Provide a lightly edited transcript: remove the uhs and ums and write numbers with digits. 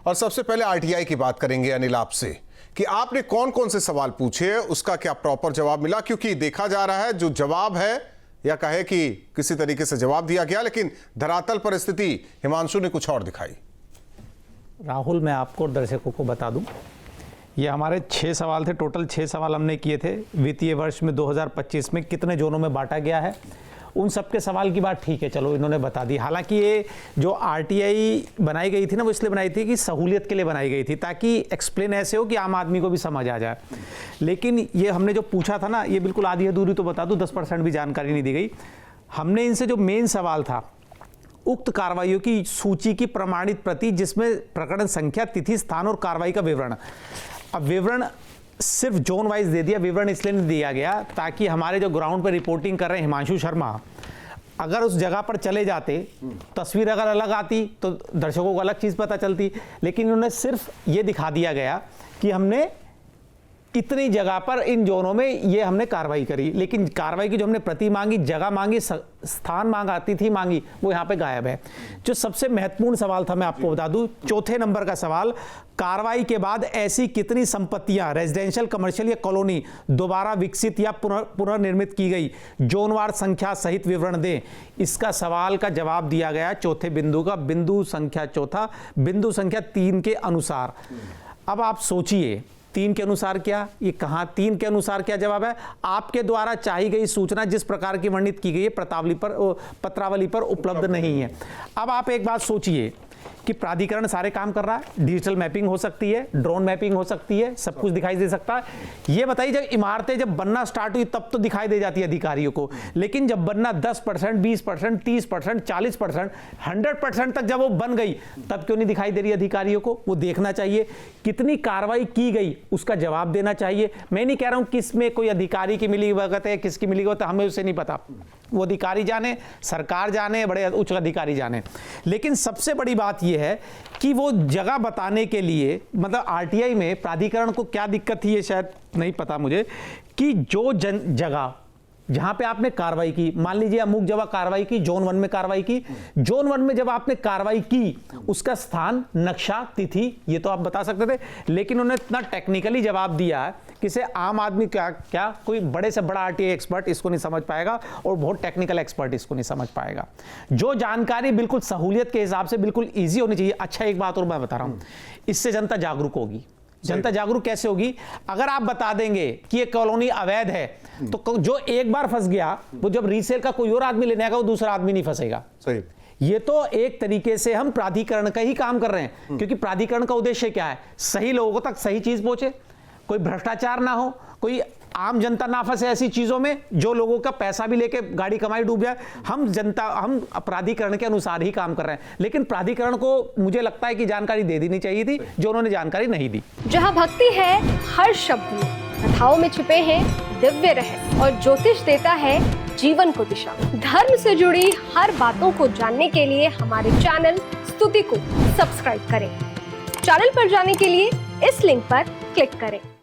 और सबसे पहले आरटीआई की बात करेंगे अनिल आपसे कि आपने कौन कौन से सवाल पूछे, उसका क्या प्रॉपर जवाब मिला, क्योंकि देखा जा रहा है जो जवाब है या कहे कि किसी तरीके से जवाब दिया गया, लेकिन धरातल परिस्थिति हिमांशु ने कुछ और दिखाई। राहुल, मैं आपको और दर्शकों को बता दूं, ये हमारे 6 सवाल थे, टोटल 6 सवाल हमने किए थे। वित्तीय वर्ष में 2025 में कितने जोनों में बांटा गया है, उन सब के सवाल की बात ठीक है, चलो इन्होंने बता दी। हालांकि ये जो आरटीआई बनाई गई थी ना, वो इसलिए बनाई थी कि सहूलियत के लिए बनाई गई थी, ताकि एक्सप्लेन ऐसे हो कि आम आदमी को भी समझ आ जाए। लेकिन ये हमने जो पूछा था ना, ये बिल्कुल आधी अधूरी तो बता दूं, 10% भी जानकारी नहीं दी गई। हमने इनसे जो मेन सवाल था, उक्त कार्रवाइयों की सूची की प्रमाणित प्रति जिसमें प्रकरण संख्या, तिथि, स्थान और कार्रवाई का विवरण। अब विवरण सिर्फ जोन वाइज दे दिया, विवरण इसलिए नहीं दिया गया ताकि हमारे जो ग्राउंड पर रिपोर्टिंग कर रहे हैं हिमांशु शर्मा, अगर उस जगह पर चले जाते, तस्वीर अगर अलग आती तो दर्शकों को अलग चीज़ पता चलती। लेकिन उन्होंने सिर्फ ये दिखा दिया गया कि हमने इतनी जगह पर इन जोनों में ये हमने कार्रवाई करी, लेकिन कार्रवाई की जो हमने प्रति मांगी, जगह मांगी, स्थान मांगा, तिथि मांगी, वो यहाँ पे गायब है। जो सबसे महत्वपूर्ण सवाल था, मैं आपको बता दूं, चौथे नंबर का सवाल, कार्रवाई के बाद ऐसी कितनी संपत्तियां रेजिडेंशियल, कमर्शियल या कॉलोनी दोबारा विकसित या पुनर्निर्मित की गई, जोनवार संख्या सहित विवरण दें। इसका सवाल का जवाब दिया गया चौथे बिंदु का, बिंदु संख्या चौथा, बिंदु संख्या 3 के अनुसार। अब आप सोचिए 3 के अनुसार क्या, ये कहां 3 के अनुसार क्या जवाब है? आपके द्वारा चाही गई सूचना जिस प्रकार की वर्णित की गई है पत्रावली पर उपलब्ध नहीं है। अब आप एक बात सोचिए कि प्राधिकरण सारे काम कर रहा है, डिजिटल मैपिंग हो सकती है, ड्रोन मैपिंग हो सकती है, सब कुछ दिखाई दे सकता है। ये बताइए, जब इमारतें जब बनना स्टार्ट हुई तब तो दिखाई दे जाती है अधिकारियों को, लेकिन जब बनना 10%, 20%, 30%, 40%, 100% तक जब वो बन गई, तब क्यों नहीं दिखाई दे रही अधिकारियों को? वो देखना चाहिए कितनी कार्रवाई की गई, उसका जवाब देना चाहिए। मैं नहीं कह रहा हूं किस में कोई अधिकारी की मिली भगत है, किसकी मिली भगत है, हमें उसे नहीं पता, वो अधिकारी जाने, सरकार जाने, बड़े उच्च अधिकारी जाने। लेकिन सबसे बड़ी बात यह है कि वो जगह बताने के लिए, मतलब आरटीआई में प्राधिकरण को क्या दिक्कत थी, ये शायद नहीं पता मुझे, कि जो जगह जहां पे आपने कार्रवाई की, मान लीजिए अमुक जगह कार्रवाई की, जोन 1 में कार्रवाई की, जोन 1 में जब आपने कार्रवाई की, उसका स्थान, नक्शा, तिथि, ये तो आप बता सकते थे, लेकिन उन्होंने इतना टेक्निकली जवाब दिया है कि से आम आदमी क्या कोई बड़े से बड़ा आरटीआई एक्सपर्ट इसको नहीं समझ पाएगा, और बहुत टेक्निकल एक्सपर्ट इसको नहीं समझ पाएगा। जो जानकारी बिल्कुल सहूलियत के हिसाब से बिल्कुल ईजी होनी चाहिए। अच्छा, एक बात और मैं बता रहा हूं, इससे जनता जागरूक होगी। जनता जागरूक कैसे होगी? अगर आप बता देंगे कि ये कॉलोनी अवैध है, तो जो एक बार फंस गया, वो जब रीसेल का कोई और आदमी लेने आएगा, वो दूसरा आदमी नहीं फंसेगा। सही। ये तो एक तरीके से हम प्राधिकरण का ही काम कर रहे हैं, क्योंकि प्राधिकरण का उद्देश्य क्या है? सही लोगों तक सही चीज पहुंचे, कोई भ्रष्टाचार ना हो, कोई आम जनता ना फंसे ऐसी चीजों में जो लोगों का पैसा भी लेके गाड़ी कमाई डूब जाए। हम प्राधिकरण के अनुसार ही काम कर रहे हैं, लेकिन प्राधिकरण को मुझे लगता है कि जानकारी दे देनी चाहिए थी, जो उन्होंने जानकारी नहीं दी। जहां भक्ति है हर शब्द में, कथाओं में छिपे हैं दिव्य रहस्य, और ज्योतिष देता है जीवन को दिशा। धर्म से जुड़ी हर बातों को जानने के लिए हमारे चैनल स्तुति को सब्सक्राइब करें। चैनल पर जाने के लिए इस लिंक पर क्लिक करें।